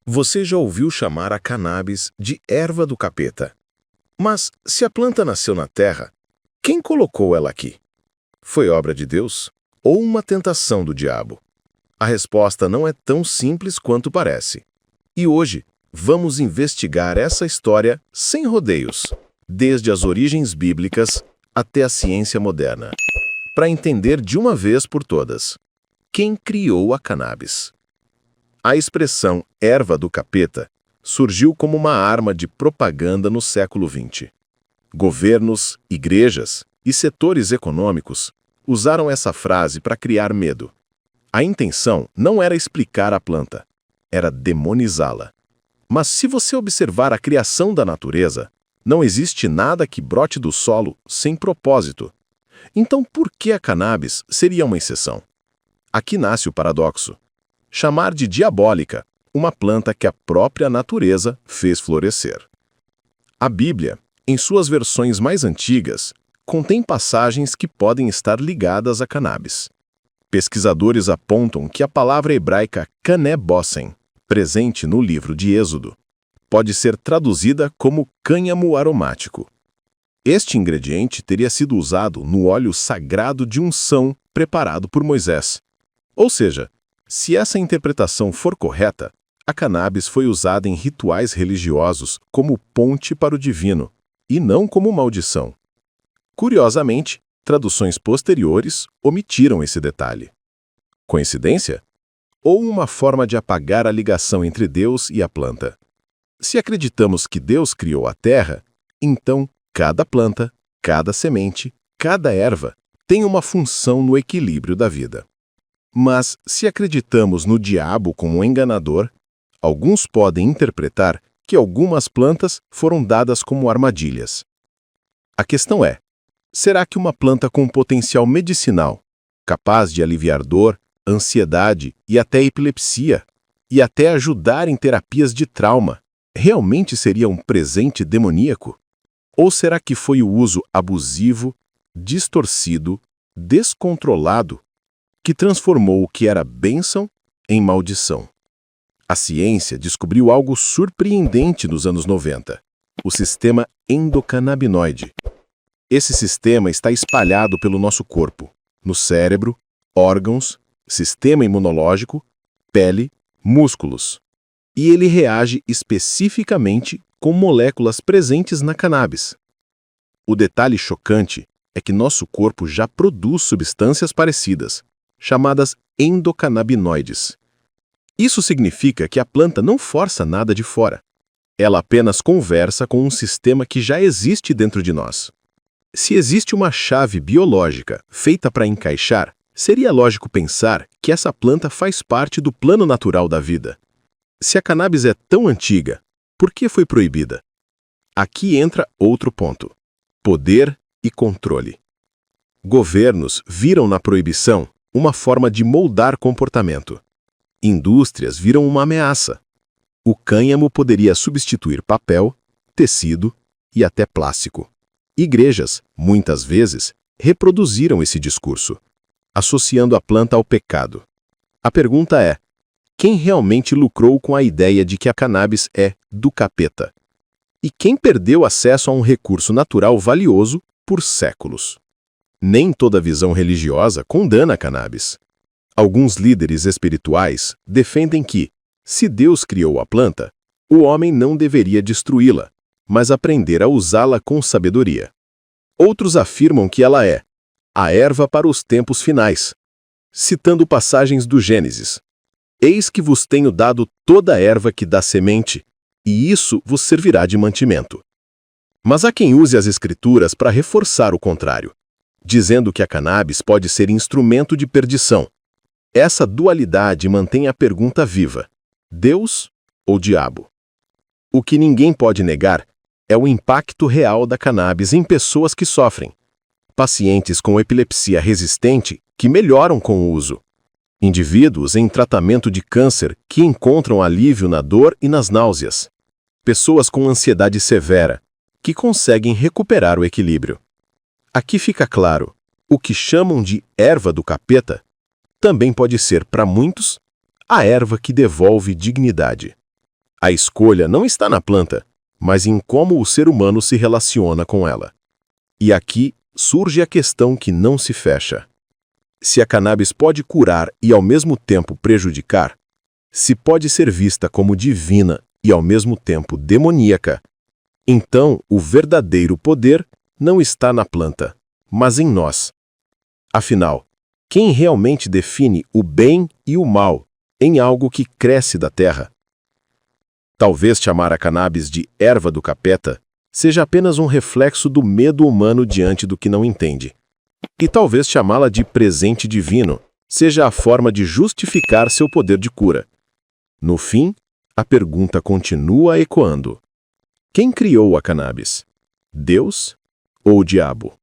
Você já ouviu chamar a cannabis de erva do capeta? Mas, se a planta nasceu na terra, quem colocou ela aqui? Foi obra de Deus ou uma tentação do diabo? A resposta não é tão simples quanto parece. E hoje, vamos investigar essa história sem rodeios, desde as origens bíblicas até a ciência moderna, para entender de uma vez por todas quem criou a cannabis. A expressão erva do capeta surgiu como uma arma de propaganda no século XX. Governos, igrejas e setores econômicos usaram essa frase para criar medo. A intenção não era explicar a planta, era demonizá-la. Mas se você observar a criação da natureza, não existe nada que brote do solo sem propósito. Então por que a cannabis seria uma exceção? Aqui nasce o paradoxo. Chamar de diabólica uma planta que a própria natureza fez florescer. A Bíblia, em suas versões mais antigas, contém passagens que podem estar ligadas à cannabis. Pesquisadores apontam que a palavra hebraica canebosen, presente no livro de Êxodo, pode ser traduzida como cânhamo aromático. Este ingrediente teria sido usado no óleo sagrado de unção preparado por Moisés. Ou seja, se essa interpretação for correta, a cannabis foi usada em rituais religiosos como ponte para o divino, e não como maldição. Curiosamente, traduções posteriores omitiram esse detalhe. Coincidência? Ou uma forma de apagar a ligação entre Deus e a planta? Se acreditamos que Deus criou a terra, então cada planta, cada semente, cada erva tem uma função no equilíbrio da vida. Mas, se acreditamos no diabo como um enganador, alguns podem interpretar que algumas plantas foram dadas como armadilhas. A questão é, será que uma planta com potencial medicinal, capaz de aliviar dor, ansiedade e até epilepsia, e até ajudar em terapias de trauma, realmente seria um presente demoníaco? Ou será que foi o uso abusivo, distorcido, descontrolado, que transformou o que era bênção em maldição? A ciência descobriu algo surpreendente nos anos 90, o sistema endocannabinoide. Esse sistema está espalhado pelo nosso corpo, no cérebro, órgãos, sistema imunológico, pele, músculos. E ele reage especificamente com moléculas presentes na cannabis. O detalhe chocante é que nosso corpo já produz substâncias parecidas, chamadas endocannabinoides. Isso significa que a planta não força nada de fora. Ela apenas conversa com um sistema que já existe dentro de nós. Se existe uma chave biológica feita para encaixar, seria lógico pensar que essa planta faz parte do plano natural da vida. Se a cannabis é tão antiga, por que foi proibida? Aqui entra outro ponto: poder e controle. Governos viram na proibição uma forma de moldar comportamento. Indústrias viram uma ameaça. O cânhamo poderia substituir papel, tecido e até plástico. Igrejas, muitas vezes, reproduziram esse discurso, associando a planta ao pecado. A pergunta é: quem realmente lucrou com a ideia de que a cannabis é do capeta? E quem perdeu acesso a um recurso natural valioso por séculos? Nem toda visão religiosa condena a cannabis. Alguns líderes espirituais defendem que, se Deus criou a planta, o homem não deveria destruí-la, mas aprender a usá-la com sabedoria. Outros afirmam que ela é a erva para os tempos finais, citando passagens do Gênesis. Eis que vos tenho dado toda a erva que dá semente, e isso vos servirá de mantimento. Mas há quem use as Escrituras para reforçar o contrário, dizendo que a cannabis pode ser instrumento de perdição. Essa dualidade mantém a pergunta viva: Deus ou diabo? O que ninguém pode negar é o impacto real da cannabis em pessoas que sofrem. Pacientes com epilepsia resistente que melhoram com o uso. Indivíduos em tratamento de câncer que encontram alívio na dor e nas náuseas. Pessoas com ansiedade severa que conseguem recuperar o equilíbrio. Aqui fica claro, o que chamam de erva do capeta também pode ser, para muitos, a erva que devolve dignidade. A escolha não está na planta, mas em como o ser humano se relaciona com ela. E aqui surge a questão que não se fecha. Se a cannabis pode curar e ao mesmo tempo prejudicar, se pode ser vista como divina e ao mesmo tempo demoníaca, então o verdadeiro poder não está na planta, mas em nós. Afinal, quem realmente define o bem e o mal em algo que cresce da terra? Talvez chamar a cannabis de erva do capeta seja apenas um reflexo do medo humano diante do que não entende. E talvez chamá-la de presente divino seja a forma de justificar seu poder de cura. No fim, a pergunta continua ecoando: quem criou a cannabis? Deus ou o diabo?